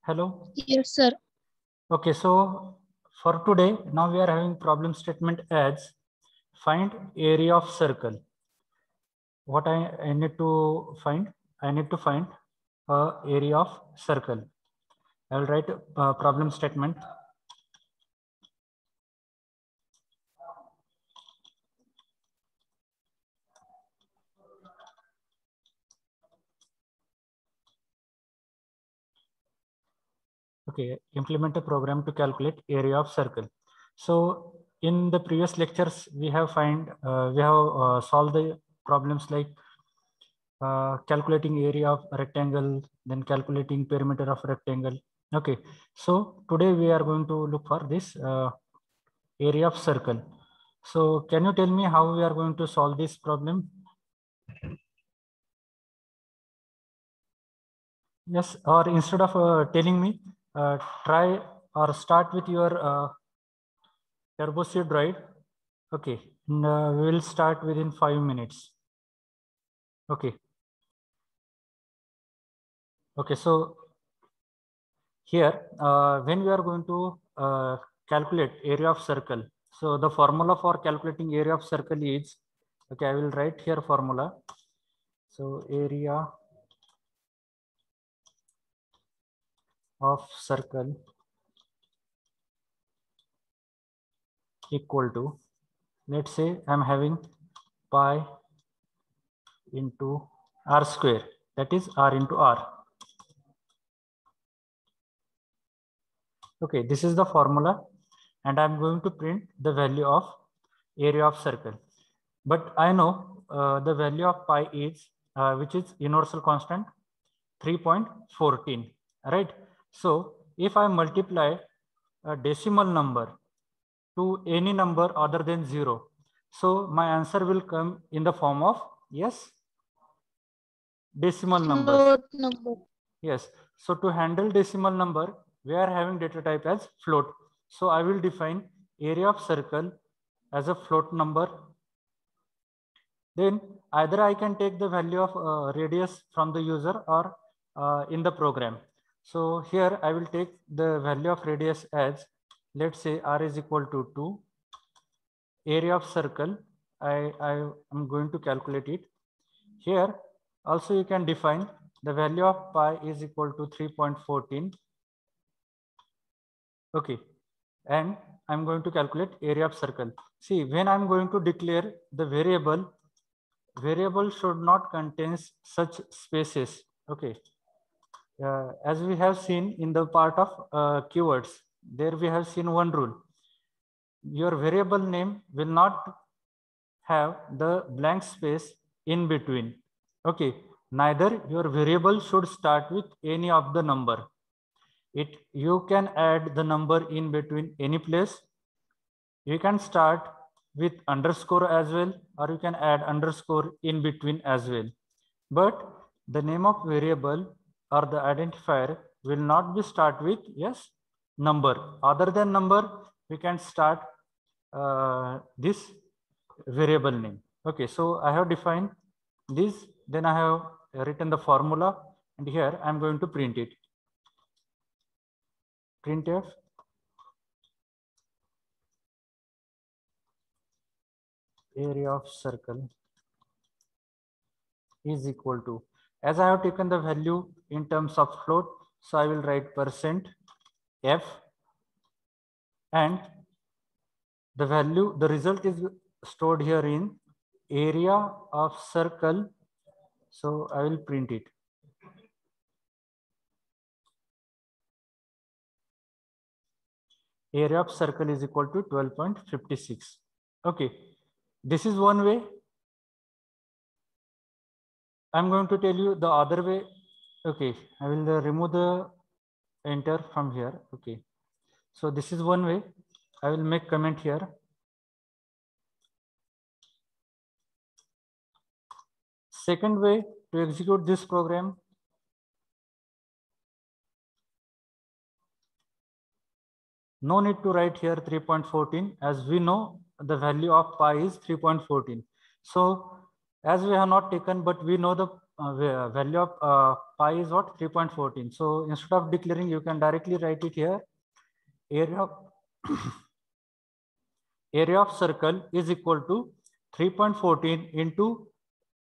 Hello. Yes, sir. Okay, so for today, now we are having problem statement as find area of circle. What I need to find? I need to find area of circle. I will write problem statement. Okay, implement a program to calculate area of circle. So in the previous lectures, we have solved the problems like calculating area of rectangle, then calculating perimeter of rectangle. Okay, so today we are going to look for this area of circle. So can you tell me how we are going to solve this problem? Yes, or instead of telling me, try or start with your TurboShare Droid. Okay, and, we will start within 5 minutes. Okay. Okay, so here, when we are going to calculate area of circle, so the formula for calculating area of circle is, okay, I will write here formula. So area of circle equal to, let's say I'm having pi into r square, that is r into r. Okay, this is the formula, and I'm going to print the value of area of circle. But I know the value of pi is, which is universal constant, 3.14, right? So if I multiply a decimal number to any number other than 0, so my answer will come in the form of, yes, decimal numbers. Float number. Yes. So to handle decimal number, we are having data type as float. So I will define area of circle as a float number. Then either I can take the value of radius from the user or in the program. So here I will take the value of radius as, let's say r is equal to 2. Area of circle, I am going to calculate it. Here also you can define the value of pi is equal to 3.14. Okay, and I'm going to calculate area of circle. See, when I'm going to declare the variable should not contain such spaces. Okay, as we have seen in the part of keywords, there we have seen one rule. Your variable name will not have the blank space in between. Okay, neither your variable should start with any of the number. You can add the number in between any place. You can start with underscore as well, or you can add underscore in between as well. But the name of variable or the identifier will not be start with, yes, number. Other than number, we can start this variable name. Okay, so I have defined this, then I have written the formula, and here I'm going to print it. Printf area of circle is equal to, as I have taken the value in terms of float, so I will write %f, and the value, the result is stored here in area of circle. So I will print it. Area of circle is equal to 12.56. Okay, this is one way. I'm going to tell you the other way. Okay, I will remove the enter from here. Okay, so this is one way. I will make comment here. Second way to execute this program, no need to write here 3.14, as we know the value of pi is 3.14. So as we have not taken, but we know the value of pi is what? 3.14. So instead of declaring, you can directly write it here. Area of circle is equal to 3.14 into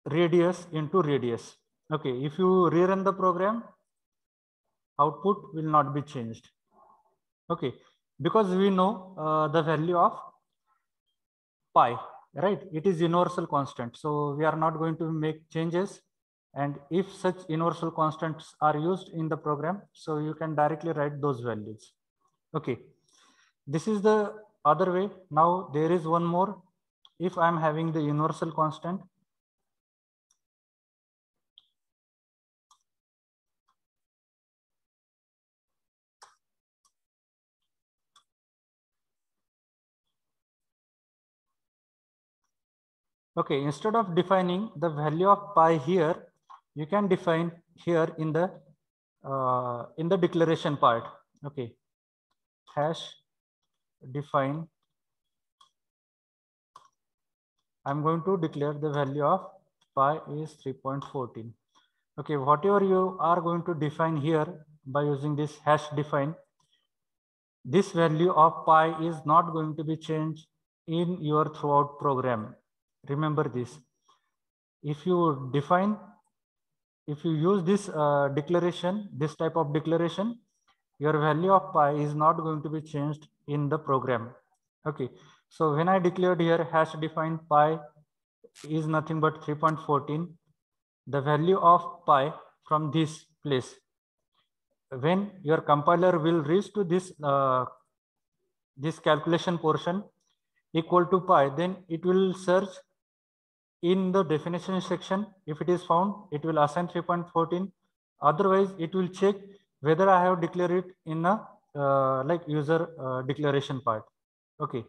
radius into radius. Okay, if you rerun the program, output will not be changed. Okay, because we know the value of pi, right? It is universal constant. So we are not going to make changes. And if such universal constants are used in the program, so you can directly write those values. Okay, this is the other way. Now there is one more. If I'm having the universal constant, okay, instead of defining the value of pi here, you can define here in the declaration part. Okay, hash define. I'm going to declare the value of pi is 3.14. Okay, whatever you are going to define here by using this hash define, this value of pi is not going to be changed in your throughout program. Remember this. If you define, if you use this declaration, this type of declaration, your value of pi is not going to be changed in the program. Okay, so when I declared here hash define pi is nothing but 3.14, the value of pi from this place, when your compiler will reach to this calculation portion equal to pi, then it will search in the definition section. If it is found, it will assign 3.14. Otherwise, it will check whether I have declared it in a like user declaration part. Okay.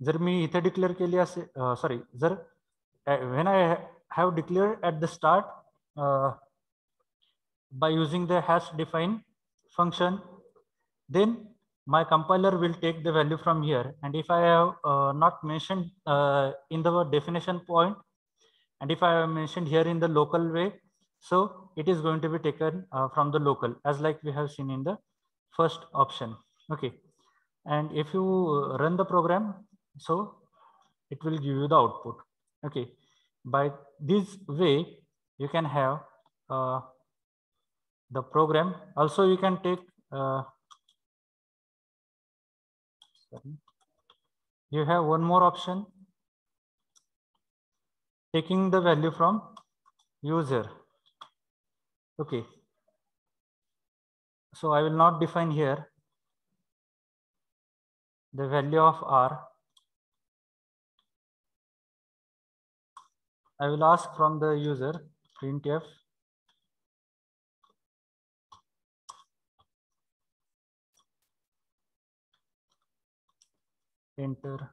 जर मी इथे declare केली असे sorry जर when I have declared at the start by using the hash define function, then my compiler will take the value from here. And if I have not mentioned in the definition point, and if I have mentioned here in the local way, so it is going to be taken from the local, as like we have seen in the first option. Okay. And if you run the program, so it will give you the output. Okay. By this way, you can have the program. Also, you can take, you have one more option, taking the value from user. Okay. So I will not define here the value of R. I will ask from the user printf enter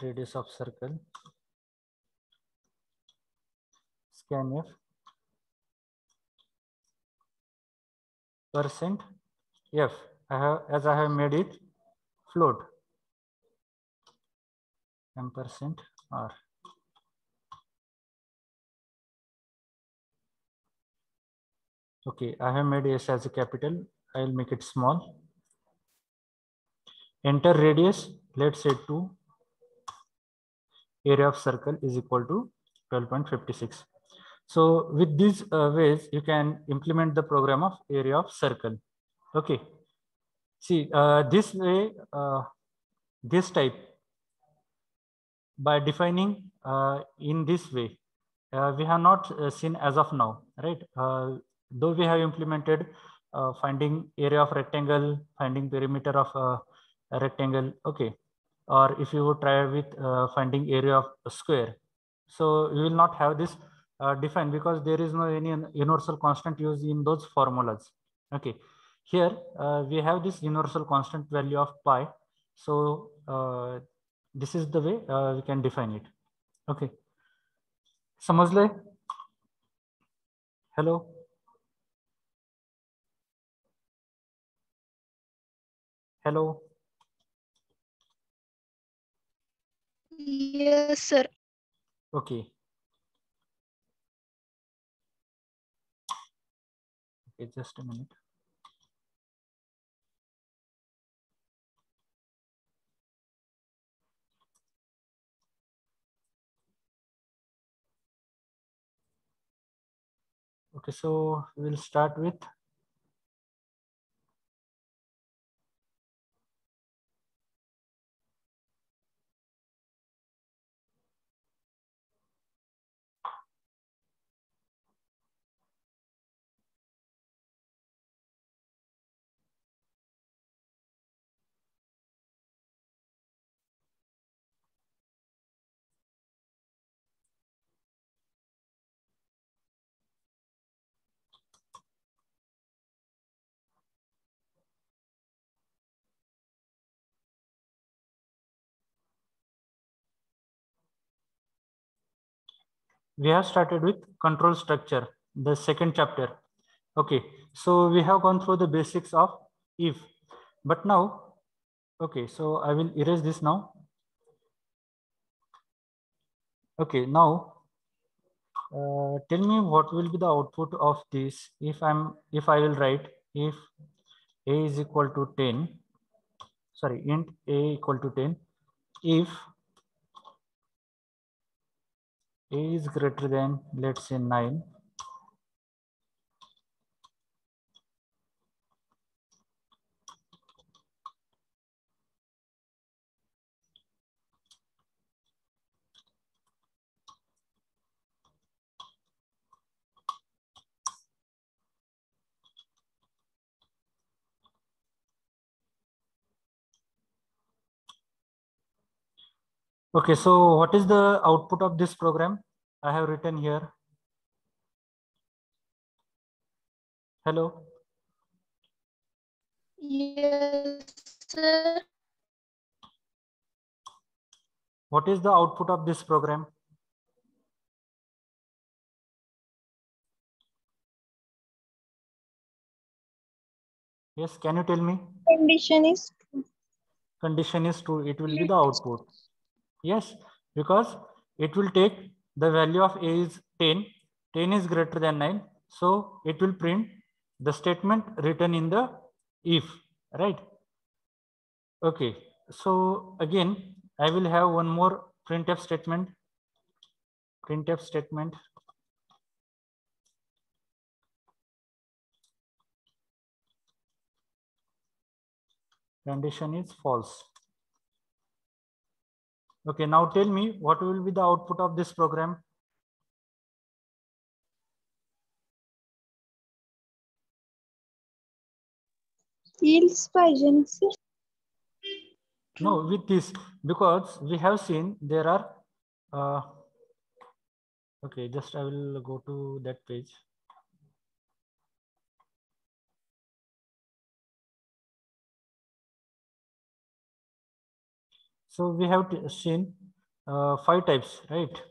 radius of circle, scanf percent f. As I have made it float, ampersand r. Okay, I have made s as a capital. I will make it small. Enter radius. Let's say 2. Area of circle is equal to 12.56. So with these ways, you can implement the program of area of circle. Okay. See, this way, this type, by defining in this way, we have not seen as of now, right? Though we have implemented finding area of rectangle, finding perimeter of a rectangle, okay. Or if you would try with finding area of a square. So you will not have this defined because there is no any universal constant used in those formulas. Okay. Here we have this universal constant value of pi. So this is the way we can define it. Okay. समझले? Hello. Hello. Yes, sir. Okay. Okay, just a minute. Okay, so we'll start with we have started with control structure, the second chapter. Okay, so we have gone through the basics of if, but now, okay, so I will erase this now. Okay, now tell me what will be the output of this if I will write if a is equal to 10, sorry, int a equal to 10, if a is greater than, let's say, 9. Okay, so what is the output of this program? I have written here. Hello. Yes, sir. What is the output of this program? Yes, can you tell me? Condition is Condition is true, it will be the output. Yes, because it will take the value of a is 10, 10 is greater than 9. So it will print the statement written in the if, right? Okay, so again, I will have one more printf statement. Printf statement. Condition is false. Okay, now tell me what will be the output of this program? else पाहिजे ना sir. No, with this, because we have seen there are, okay, just I will go to that page. So we have seen 5 types, right,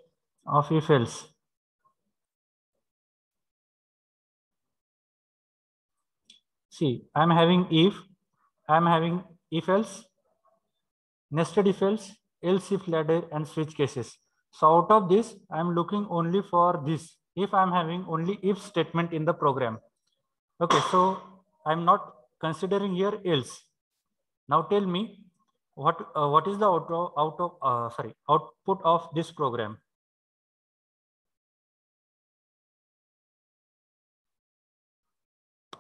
of if else. See, I'm having if, I'm having if else, nested if else if ladder, and switch cases. So out of this, I'm looking only for this. If I'm having only if statement in the program. Okay, so I'm not considering here else. Now tell me what is the output of this program?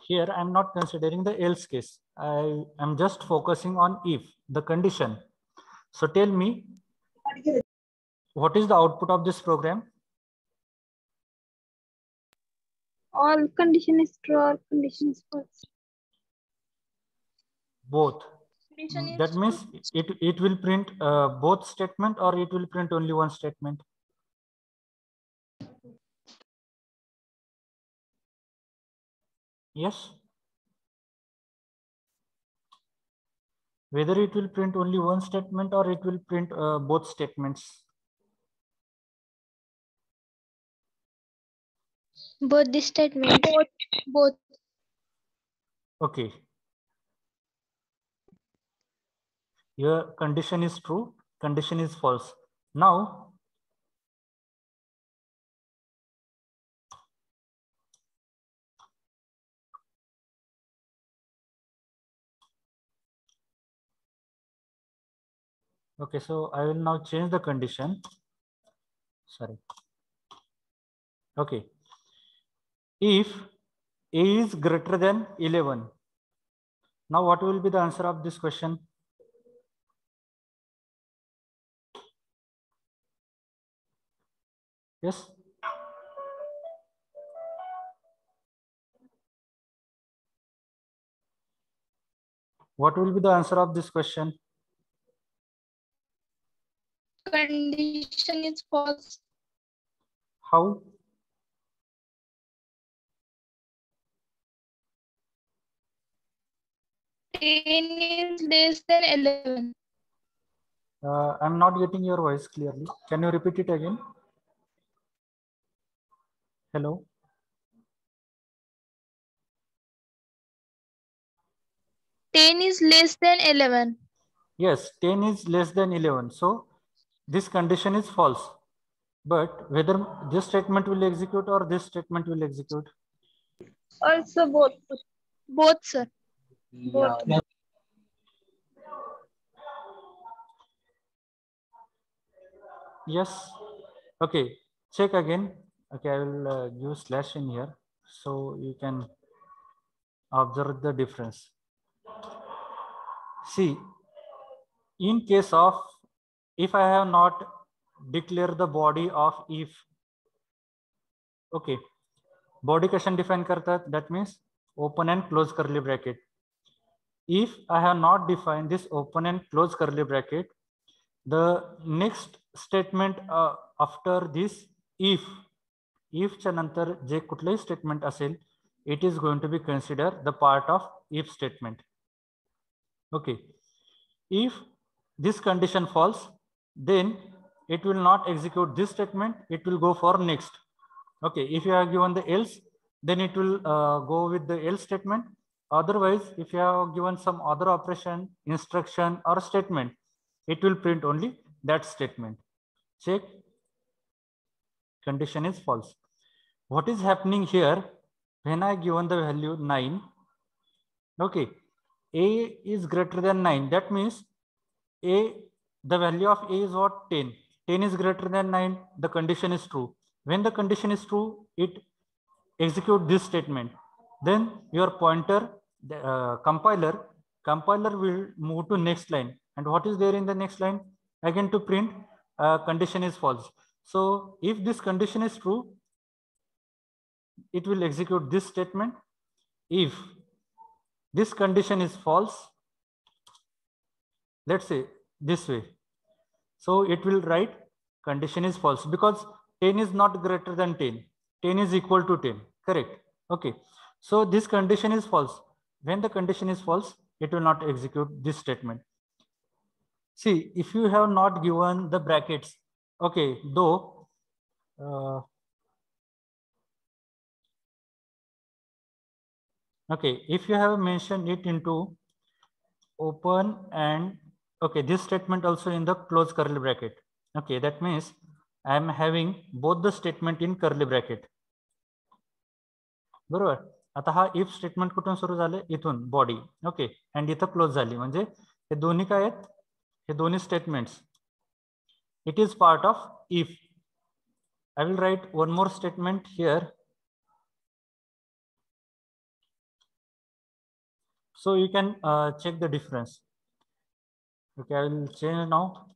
Here I'm not considering the else case. I am just focusing on if, the condition. So tell me what is the output of this program? All condition is true or condition is false. Both. Condition is That means it will print both statement, or it will print only one statement. Yes. Whether it will print only one statement or it will print both statements. both the statement. Both. Okay. your condition is true, condition is false. Now, okay, so I will now change the condition. Sorry. Okay. If A is greater than 11, now what will be the answer of this question? Yes. What will be the answer of this question? Condition is false. How? Ten is less than 11. I'm not getting your voice clearly. Can you repeat it again? Hello. 10 is less than 11. Yes, 10 is less than 11. So this condition is false. But whether this statement will execute or this statement will execute? Also both. Both, sir. Both. Yes. Okay. Check again. Okay, I will give slash in here so you can observe the difference. See, in case of if I have not declared the body of if, okay, body कशाने define करतात? That means open and close curly bracket. If I have not defined this open and close curly bracket, the next statement after this if च्या नंतर जे कुठलेही statement असेल, it is going to be considered the part of if statement. Okay. If this condition false, then it will not execute this statement. It will go for next. Okay. If you have given the else, then it will go with the else statement. Otherwise, if you have given some other operation, instruction or statement, it will print only that statement. Check. Condition is false. What is happening here? When I given the value 9, okay, A is greater than 9. That means the value of A is what? 10. 10 is greater than 9. The condition is true. When the condition is true, it execute this statement. Then your pointer, the compiler will move to next line. And what is there in the next line? Again to print condition is false. So if this condition is true, it will execute this statement. If this condition is false, let's say this way. So it will write condition is false because 10 is not greater than 10. 10 is equal to 10. Correct. Okay. So this condition is false. When the condition is false, it will not execute this statement. See, if you have not given the brackets, okay, though, okay, if you have mentioned it into open and, okay, this statement also in the close curly bracket. Okay, that means I am having both the statement in curly bracket. बरोबर. आता हा if statement कुठून सुरू झाले? इथून body. Okay. And इथं close झाली. म्हणजे हे दोन्ही काय आहेत? हे दोन्ही statements. It is part of if. I will write one more statement here. So you can check the difference. Okay, I will change now.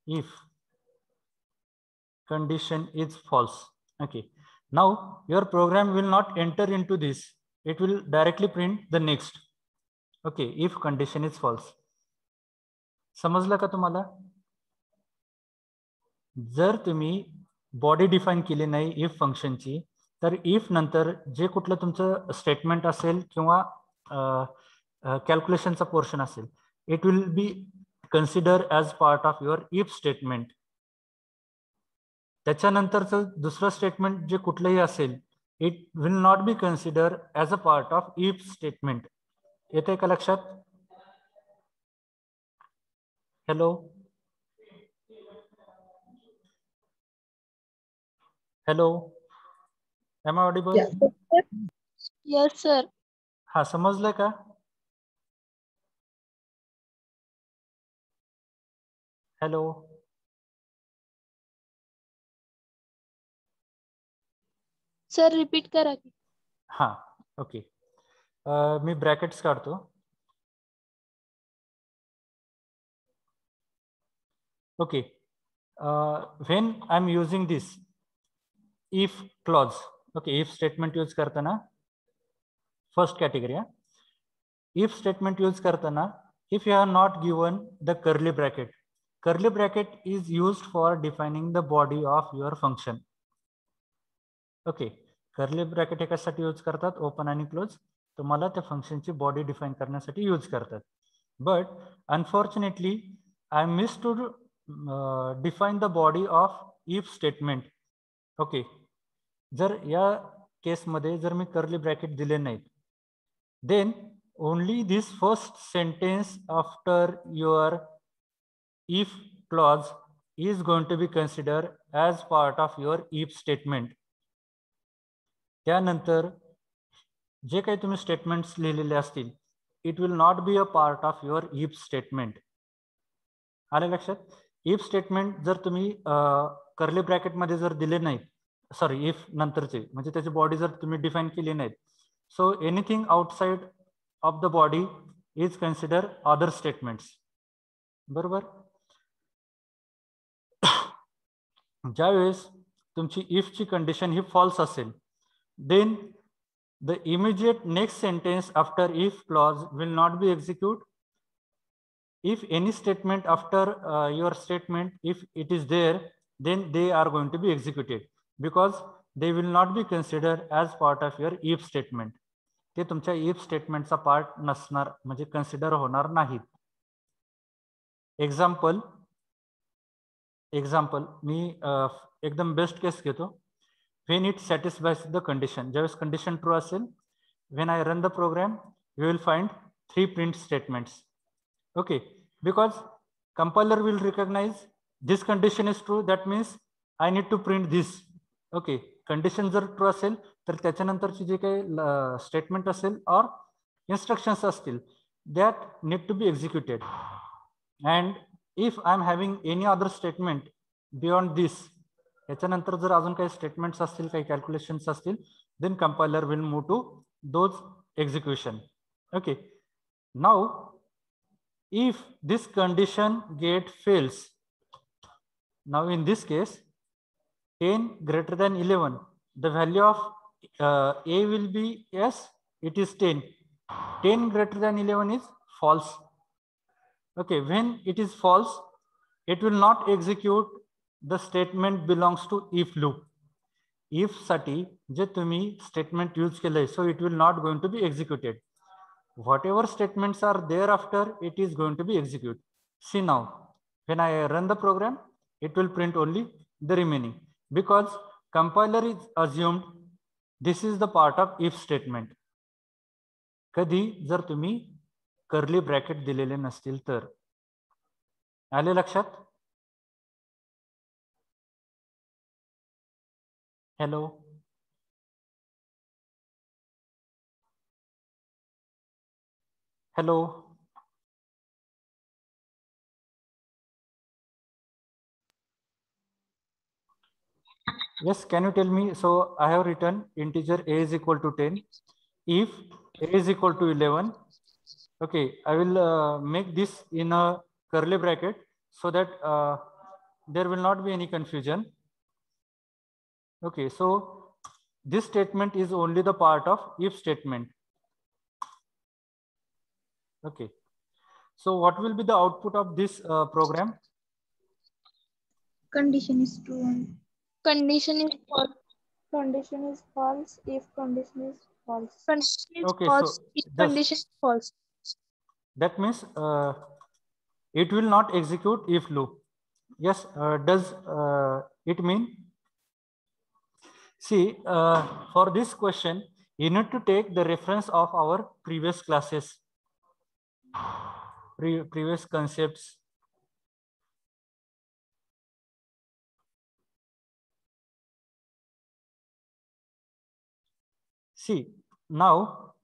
If condition is false. Okay. Now your program will not enter into this. It will directly print the next. Okay, if condition is false. समजलं का तुम्हाला? जर तुम्ही body define केली नाही if फंक्शनची, तर if नंतर जे कुठलं तुमचं स्टेटमेंट असेल किंवा कॅल्क्युलेशनचा पोर्शन असेल, it will be consider as part of your if statement. त्याच्यानंतरचं दुसरं स्टेटमेंट जे कुठलंही असेल, it will not be consider as a part of if statement. येते का लक्षात? Hello. Hello. Am I audible? Yes, sir. हाँ, समजलं का? Hello. सर रिपीट करा की. हाँ, ओके. मी ब्रॅकेट्स काढतो. Okay. When I'm using this if clause, okay, if statement use करताना first category, if statement use करताना if you are not given the curly bracket is used for defining the body of your function. Okay, curly bracket एकासाठी use करतात, open आणि close, तुम्हाला त्या फंक्शनची body define करण्यासाठी use करतात. But unfortunately I miss to define the body of if statement. Okay, जर या केसमध्ये जर मी कर्ली ब्रॅकेट दिले नाहीत, then only this first sentence after your if clause is going to be considered as part of your if statement. त्यानंतर जे काही तुम्ही स्टेटमेंट्स लिहिलेले असतील, it will not be a part of your if statement. आले लक्षात? If statement जर तुम्ही curly ब्रॅकेटमध्ये जर दिले नाहीत, सॉरी इफ नंतरचे म्हणजे त्याची बॉडी जर तुम्ही डिफाइन केली नाहीत, so anything outside of the body is consider other statements. बरोबर? ज्यावेळेस तुमची इफची कंडिशन ही फॉल्स असेल, then the immediate next sentence after if clause will not be executed. If any statement after your statement, if it is there, then they are going to be executed because they will not be considered as part of your if statement. ते तुमच्या if स्टेटमेंटचा part नसणार, म्हणजे consider होणार नाहीत. Example मी एकदम best case घेतो. when it satisfies the condition, ज्यावेळेस condition true असेल, when I run the program, you will find 3 print statements. Okay, because compiler will recognize this condition is true, that means I need to print this. Okay, condition जर true असेल तर त्याच्यानंतरची जे काही statement असेल और instructions असतील, that need to be executed. And if I am having any other statement beyond this, याच्यानंतर जर अजून काही स्टेटमेंट्स असतील, काही कॅल्क्युलेशन्स असतील, then compiler will move to those execution. Okay, now if this condition get fails, now in this case 10 greater than 11, the value of a will be yes, it is 10. 10 greater than 11 is false. Okay, when it is false, it will not execute the statement belongs to if loop. If साठी जे तुम्ही statement use केले, so it will not going to be executed. Whatever statements are thereafter, it is going to be executed. See now, when I run the program, it will print only the remaining because compiler is assumed this is the part of if statement. कधी जर तुम्ही curly bracket दिलेले नसतील तर. आले लक्षात? Hello. Hello. Yes, can you tell me? So I have written integer a is equal to 10. If a is equal to 11, okay, I will make this in a curly bracket so that there will not be any confusion. Okay, so this statement is only the part of if statement. Okay, so what will be the output of this program? Condition is true. Condition is false. Condition is false if condition is false. Condition is Okay, false. so If condition is false. that means it will not execute if loop. Yes, does it mean? See, for this question, you need to take the reference of our previous classes, previous concepts. See, now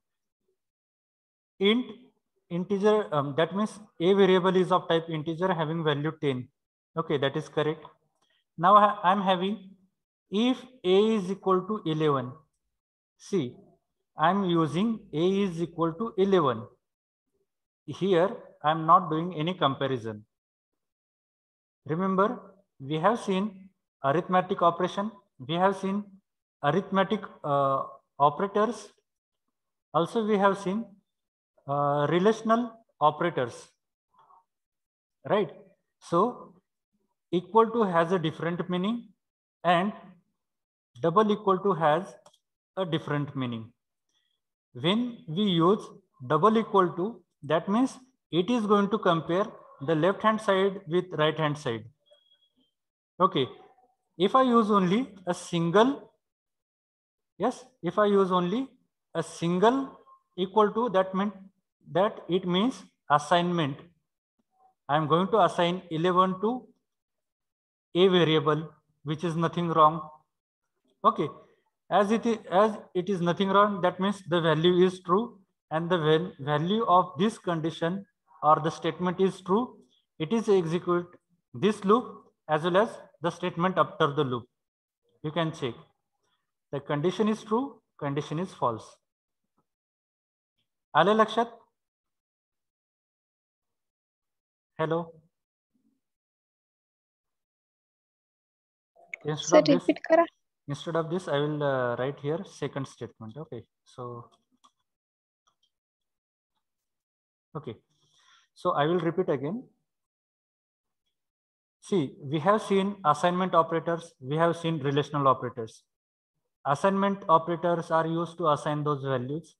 int integer, that means a variable is of type integer having value 10. Okay, that is correct. Now I am having if a is equal to 11. See, I am using a is equal to 11. Here I am not doing any comparison. Remember, we have seen arithmetic operation, we have seen arithmetic operators, also we have seen relational operators, right? So equal to has a different meaning and double equal to has a different meaning. When we use double equal to, that means it is going to compare the left hand side with right hand side. Okay, if I use only a single, yes, if I use only a single equal to, that it means assignment. I am going to assign 11 to a variable, which is nothing wrong. Okay, as it is nothing wrong, that means the value is true, and the value of this condition or the statement is true. It is execute this loop as well as the statement after the loop. You can check. The condition is true, condition is false. आले लक्षात? Hello. Sir, repeat करा. Instead of this, I will write here second statement. Okay, so I will repeat again. See, we have seen assignment operators, we have seen relational operators. Assignment operators are used to assign those values.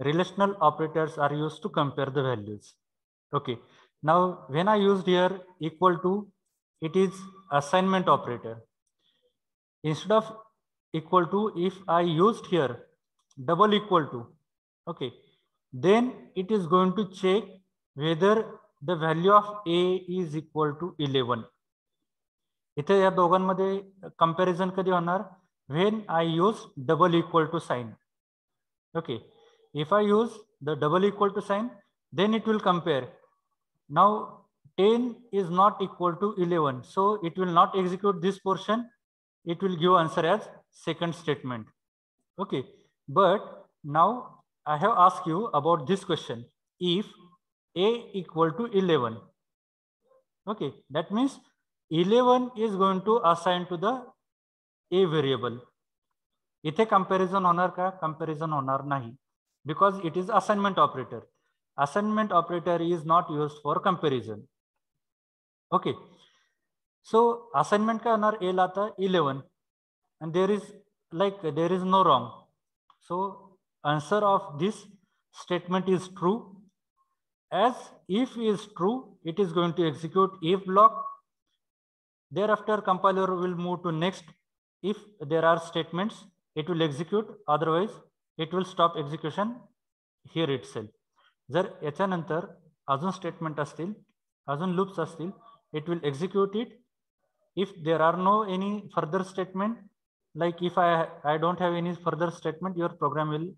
Relational operators are used to compare the values. Okay, now when I used here equal to, it is assignment operator. Instead of equal to, if I used here double equal to, okay, then it is going to check whether the value of a is equal to 11. इथे या दोघांमध्ये comparison कधी होणार? when I use double equal to sign. Okay, if I use the double equal to sign, then it will compare. Now 10 is not equal to 11, so it will not execute this portion. It will give answer as second statement. Okay, but now I have asked you about this question. If a equal to 11, okay, that means 11 is going to assign to the a variable. इथे comparison होणार का? Comparison होणार नाही, because it is assignment operator. Assignment operator is not used for comparison. Okay, so assignment का होणार? a लाता 11, and there is no wrong. So answer of this statement is true. As if is true, it is going to execute if block. Thereafter compiler will move to next. If there are statements, it will execute, otherwise it will stop execution here itself. जर याच्यानंतर अजून statement असतील, अजून loops असतील, it will execute it. If there are no any further statement, like if I don't have any further statement, your program will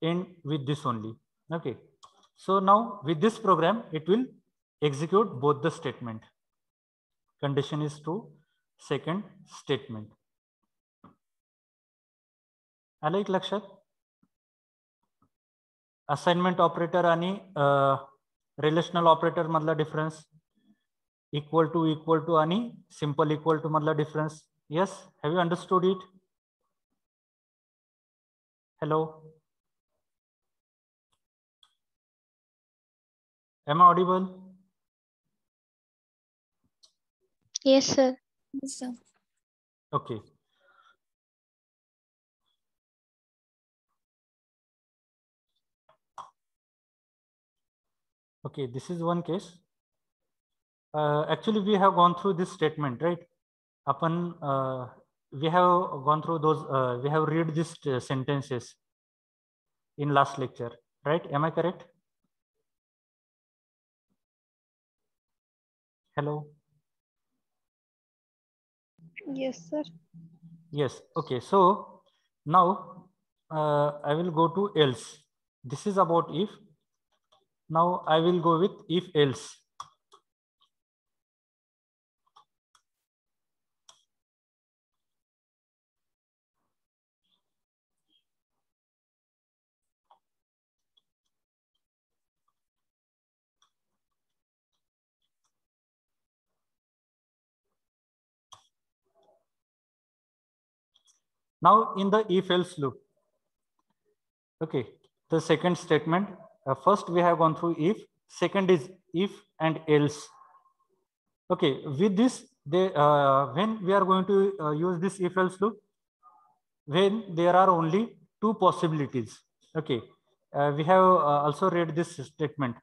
end with this only. Okay, so now with this program it will execute both the statement. Condition is true, second statement. आलं एक लक्षात? Assignment operator आणि relational operator मधला difference, equal to आणि simple equal to मधला difference. Yes, have you understood it? Hello, am I audible? Yes, sir. Yes, sir. Okay. Okay, this is one case. Actually, we have gone through this statement, right? We have gone through those, we have read these sentences in last lecture, right? Am I correct? Hello? Yes, sir. Yes, okay. So now I will go to else. This is about if. Now I will go with if else. Now in the if else loop, okay, the second statement, first we have gone through if, second is if and else. Okay, with this, when we are going to use this if else loop, when there are only two possibilities. Okay, we have also read this statement.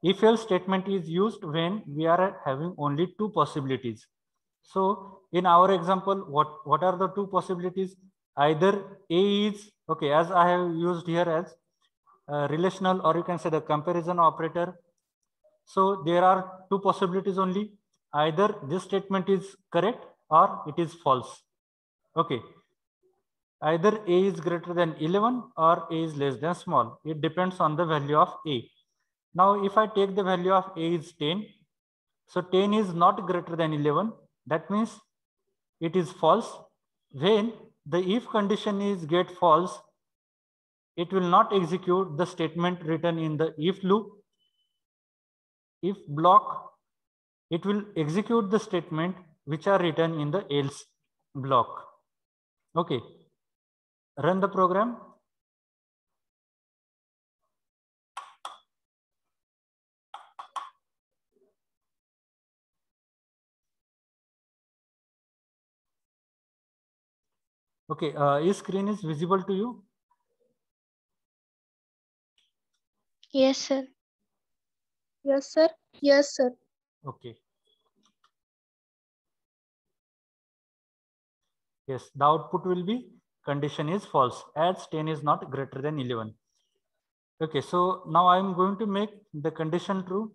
If else statement is used when we are having only two possibilities. So in our example, what are the two possibilities? Either A is, okay, as I have used here as relational, or you can say the comparison operator. So there are two possibilities only. Either this statement is correct or it is false. Okay. Either A is greater than 11 or A is less than small. It depends on the value of A. Now, if I take the value of A is 10, so 10 is not greater than 11. That means it is false. When the if condition is get false, it will not execute the statement written in the if loop. If block, it will execute the statement which are written in the else block. Okay. Run the program. Okay, is screen is visible to you? Yes, sir. Yes, sir. Yes, sir. Okay. Yes, the output will be condition is false as 10 is not greater than 11. Okay, so now I am going to make the condition true.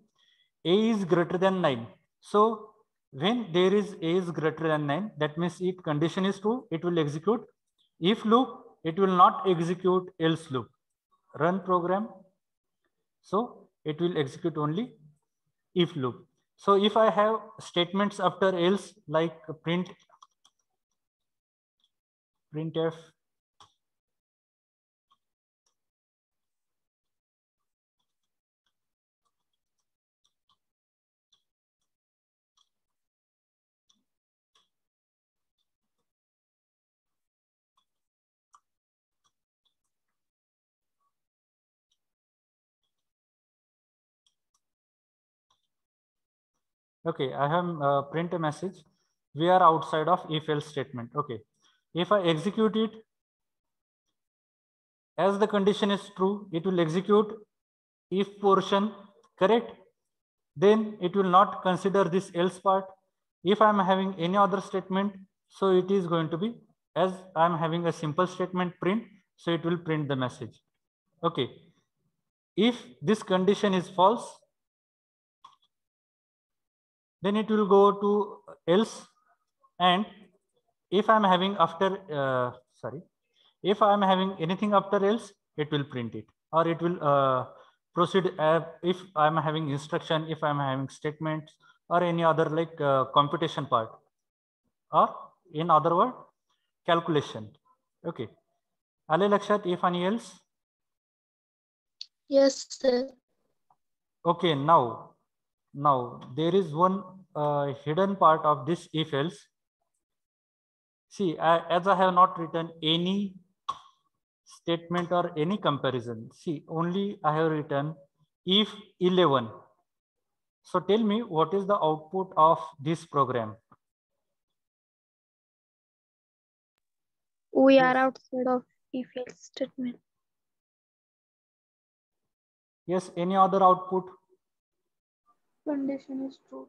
A is greater than 9. So when there is A is greater than 9, that means if condition is true, it will execute if loop, it will not execute else loop. Run program. So it will execute only if loop. So if I have statements after else like printf, okay, I have print a message. We are outside of if else statement. Okay, if I execute it, as the condition is true, it will execute if portion, correct? Then it will not consider this else part. If I'm having any other statement, so it is going to be, as I'm having a simple statement print, so it will print the message. Okay. If this condition is false, then it will go to else. And if I'm having after, if I'm having anything after else, it will print it, or it will proceed if I'm having instruction, if I'm having statements or any other like computation part, or in other word, calculation. Okay. आले लक्षात if आणि else? Yes, sir. Okay, now there is one hidden part of this if else. See, as I have not written any statement or any comparison. See, only I have written if 11. So tell me what is the output of this program? We are outside of if else statement. Yes, any other output? Condition is true.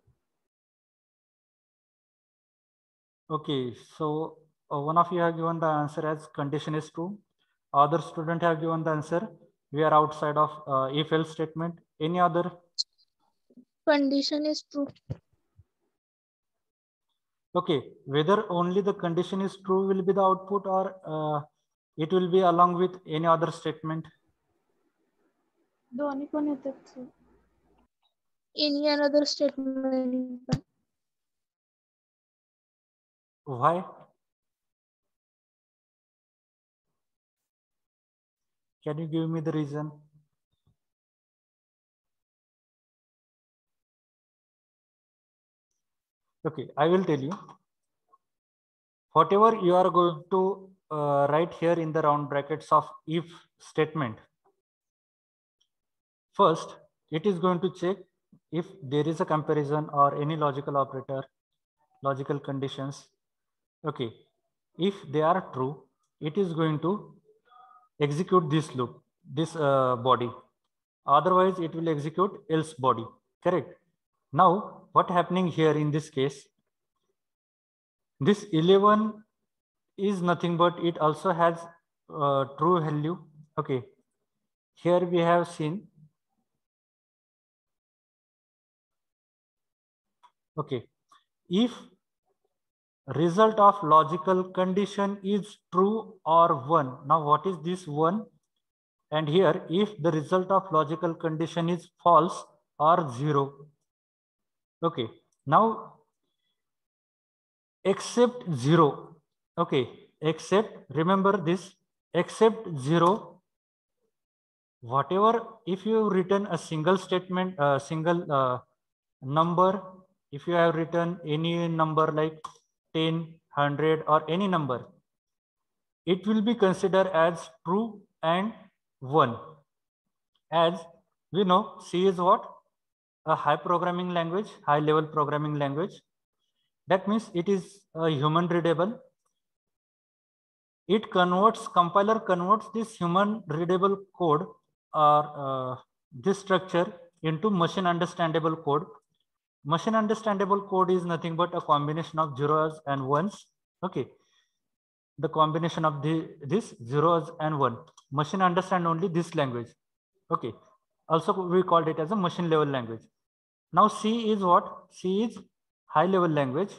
Okay, so one of you have given the answer as condition is true. Other student have given the answer. We are outside of if else statement. Any other? Condition is true. Okay, whether only the condition is true will be the output, or It will be along with any other statement. दोन्ही पण येतात sir. Any another statement? Why? Can you give me the reason? Okay, I will tell you. Whatever you are going to write here in the round brackets of if statement. First, it is going to check if there is a comparison or any logical operator, logical conditions. Okay, if they are true, it is going to execute this loop, this body. Otherwise, it will execute else body. Correct. Now, what happening here in this case? This 11 is nothing but it also has true value. Okay. Here we have seen. Okay. If result of logical condition is true or 1. Now, what is this 1? And here, if the result of logical condition is false or 0. Okay. Now, except 0. Okay. Except, remember this, except 0. Whatever, if you written a single statement, single number, if you have written any number like 10, 100 or any number, it will be considered as true and 1. As we know, C is what? A high programming language, high level programming language. That means it is a human readable. It converts, compiler converts this human readable code or this structure into machine understandable code. Machine understandable code is nothing but a combination of zeros and ones. Okay. The combination of this zeros and 1. Machine understand only this language. Okay. Also, we called it as a machine level language. Now, C is what? C is high level language.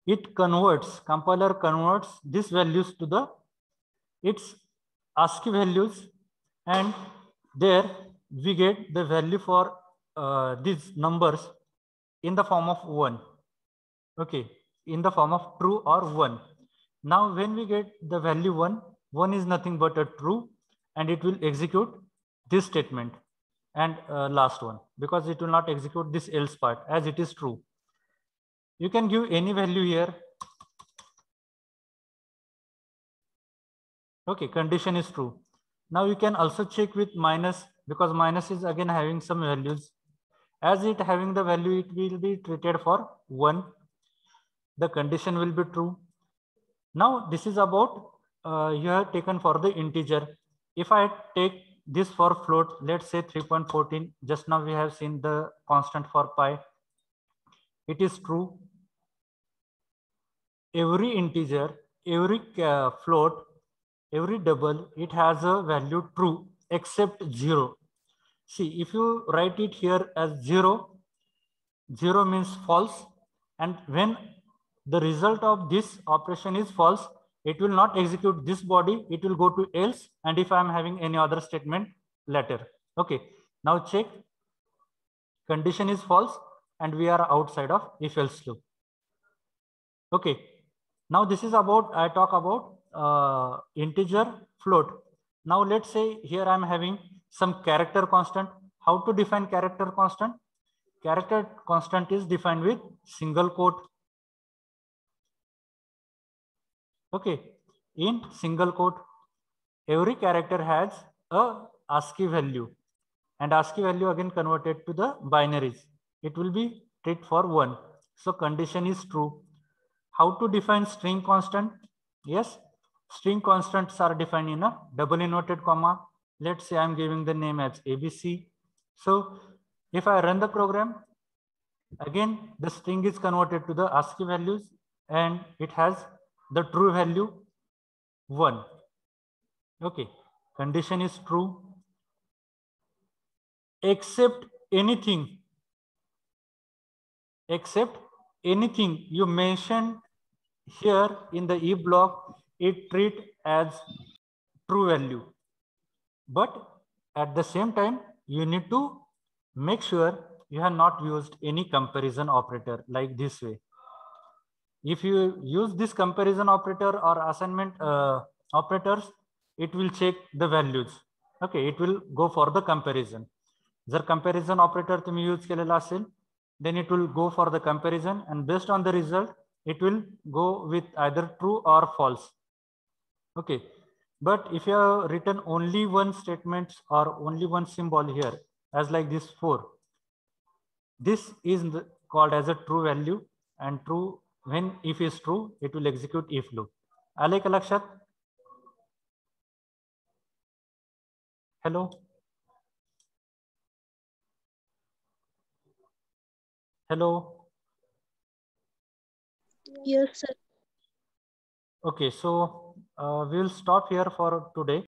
It converts, compiler converts these values to its ASCII values, and there we get the value for these numbers in the form of 1. Okay, in the form of true or 1. Now, when we get the value 1, 1 is nothing but a true, and it will execute this statement and last one, because it will not execute this else part as it is true. You can give any value here. Okay, condition is true. Now you can also check with minus, because minus is again having some values. As it having the value, it will be treated for 1. The condition will be true. Now this is about you have taken for the integer. If I take this for float, let's say 3.14. Just now we have seen the constant for pi. It is true. Every integer, every float, every double, it has a value true except 0. See, if you write it here as 0, 0 means false. And when the result of this operation is false, it will not execute this body, it will go to else. And if I'm having any other statement later. Okay, now check. Condition is false and we are outside of if else loop. Okay, now this is about, I talk about integer float. Now let's say here I'm having some character constant. How to define character constant? Character constant is defined with single quote. Okay, in single quote, every character has a ASCII value, and ASCII value again converted to the binaries. It will be treated for 1. So condition is true. How to define string constant? Yes, string constants are defined in a double inverted comma. Let's say I'm giving the name as ABC. So if I run the program, again, the string is converted to the ASCII values and it has the true value 1. Okay, condition is true. Except anything you mentioned here in the if block, it treat as true value. But at the same time, you need to make sure you have not used any comparison operator like this way. If you use this comparison operator or assignment operators, it will check the values. Okay, it will go for the comparison. जर comparison operator तुम्ही use केलेला असेल, then it will go for the comparison, and based on the result, it will go with either true or false. Okay, but if you have written only one statement or only one symbol here, as like this 4, this is called as a true value, and true, when if is true, it will execute if loop. आले का लक्षात? Hello? Hello? Yes, sir. Okay, so we will stop here for today.